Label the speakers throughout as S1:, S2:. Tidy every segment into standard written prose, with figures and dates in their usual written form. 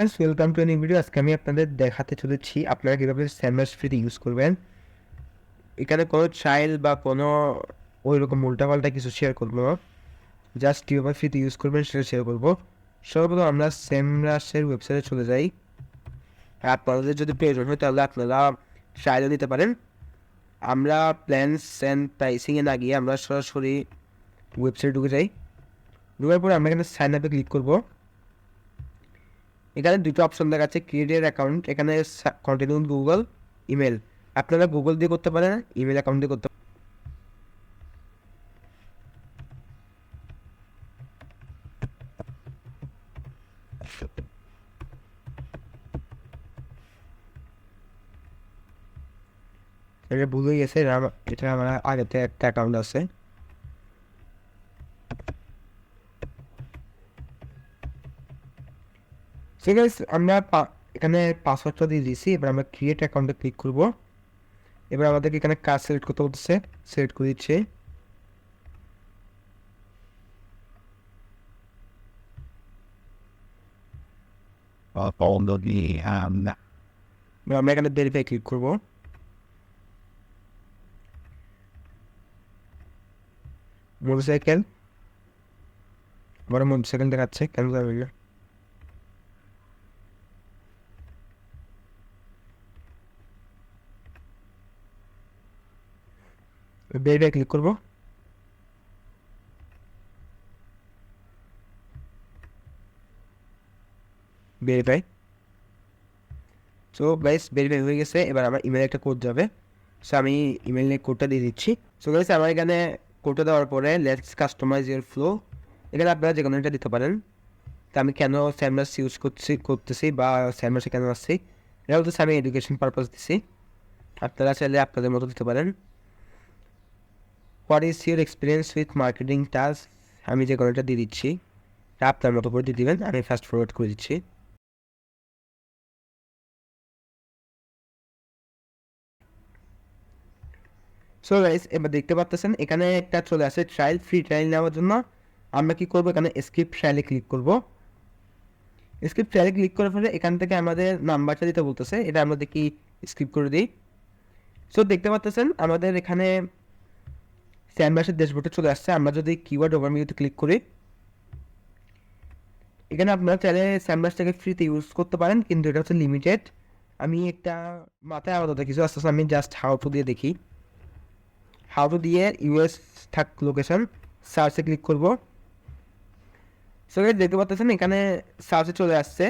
S1: Welcome to new video. আজকে আমি আপনাদের দেখাতে চলেছি আপনারা কীভাবে স্যামরাশ ফ্রিতে ইউজ করবেন। এখানে কোনো চাইল্ড বা কোনো ওই রকম উল্টাপাল্টা কিছু শেয়ার করবো না, জাস্ট কীভাবে ফ্রিতে ইউজ করবেন সেটা শেয়ার করবো। সর্বপ্রথম আমরা সেমরাশের ওয়েবসাইটে চলে যাই। আপনাদের যদি প্রয়োজন হয় তাহলে আপনারা চাইল্ডও নিতে পারেন। আমরা প্ল্যানস অ্যান্ড প্রাইসিংয়ে না গিয়ে আমরা সরাসরি ওয়েবসাইটে ঢুকে যাই। ঢুকার পরে আমরা এখানে সাইন আপে ক্লিক করবো। এখানে দুটো অপশন দেখাচ্ছে, ক্রিয়েট অ্যাকাউন্ট, এখানে কন্টিনিউ গুগল, ইমেল। আপনারা গুগল দিয়ে করতে পারেন, ইমেল অ্যাকাউন্ট দিয়ে করতে পারেন। এটা ভুল হয়ে গেছে, এটা আমার আগেতে একটা অ্যাকাউন্ট আছে। ঠিক আছে, আমরা এখানে পাসওয়ার্ডটা দিয়ে দিয়েছি। এবার আমরা ক্রিয়েট অ্যাকাউন্টে ক্লিক করব। এবার আমাদেরকে এখানে কাজ সিলেক্ট করতে বলতেছে, সিলেক্ট করে দিচ্ছে। আমরা এখানে ভেরিফাই ক্লিক করব। মোটরসাইকেল, বড় মোটরসাইকেল দেখাচ্ছে, কেন যাবে? ভেরিফাই ক্লিক করব। ভেরিফাই। সো গাইস, ভেরিফাই হয়ে গেছে। এবার আমার ইমেলে একটা কোড যাবে, সো আমি ইমেলে কোডটা দিয়ে দিচ্ছি। সো গাইস, আমার এখানে কোডটা দেওয়ার পরে লেটস কাস্টমাইজ ইয়ার ফ্লো, এখানে আপনারা যে কোনো একটা দিতে পারেন। তা আমি কেন স্যামরাশ ইউজ করতেছি বা স্যামরাশে কেন আসছি, এটা হচ্ছে আমি এডুকেশন পারপাস দিছি। আপনারা চাইলে আপনাদের মতো দিতে পারেন। What is your experience with marketing task, আমি যে কোনো একটা দিয়ে দিচ্ছি, তা আপনার মতো করে দিয়ে দিবেন। আমি ফাস্ট ফরওয়ার্ড করে দিচ্ছি। সো গাইস, এবার দেখতে পাচ্ছেন এখানে একটা চলে আসে ট্রায়াল, ফ্রি ট্রায়াল নেওয়ার জন্য আমরা কি করবো, এখানে স্কিপ ট্রায়ালে ক্লিক করব। স্কিপ ট্রায়ালে ক্লিক করার পরে এখান থেকে আমাদের নাম্বারটা দিতে বলতেছে, এটা আমরা দেখি স্কিপ করে দিই। সো দেখতে পাচ্ছেন আমাদের এখানে স্যামরাশের ড্যাশবোর্ডে চলে আসছে। আমরা যদি কিওয়ার্ড ওভারভিউতে ক্লিক করি, এখানে আপনারা চাইলে স্যামরাশটাকে ফ্রিতে ইউজ করতে পারেন, কিন্তু এটা হচ্ছে লিমিটেড। আমি একটা মাথায় আপাতত কিছু আসতেছে, আমি জাস্ট হাউ টু দিয়ে দেখি। হাউ টু দিয়ে ইউএস থাক লোকেশন, সার্চে ক্লিক করব। সো গাইস, দেখতে পাচ্ছেন এখানে সার্চে চলে আসছে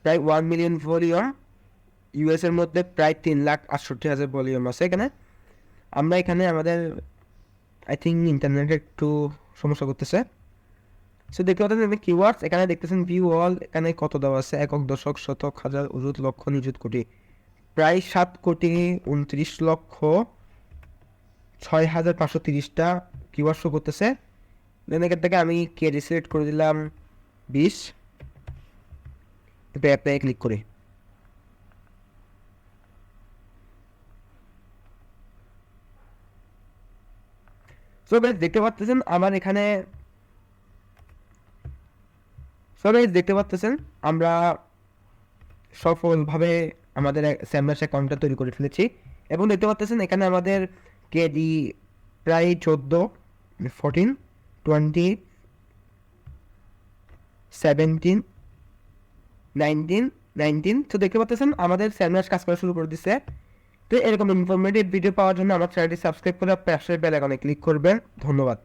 S1: প্রায় 1 মিলিয়ন ভলিউম। ইউএসের মধ্যে প্রায় 3,68,000 ভলিউম আছে এখানে। আমরা এখানে আমাদের আই থিঙ্ক ইন্টারনেটে একটু সমস্যা করতেছে। সো দেখতে পাচ্ছেন এখানে কিওয়ার্ডস, এখানে দেখতেছেন ভিউ অল, এখানে কত দেওয়া আছে, একক, দশক, শতক, হাজার, অযুত, লক্ষ, নিযুত, কোটি। প্রায় 7,29,06,530টা কিওয়ার্ড শো করতেছে। দেন এখান থেকে আমি কেডি সিলেক্ট করে দিলাম 20। এবার অ্যাপ্লাই ক্লিক করি। সো গাইস, দেখতে পাচ্ছেন আমার এখানে, আমরা সফলভাবে আমাদের স্যামরাশ অ্যাকাউন্টটা তৈরি করে ফেলেছি। এবং দেখতে পাচ্ছেন এখানে আমাদের কেডি প্রায় 14, 14, 20, 17, 19। তো দেখতে পাচ্ছেন আমাদের স্যামরাশ কাজ করা শুরু করে দিচ্ছে। তো এরকম ইনফরমেটিভ ভিডিও পাওয়ার জন্য আমার চ্যানেলটি সাবস্ক্রাইব করে পাশের বেল আইকনে ক্লিক করবেন। ধন্যবাদ।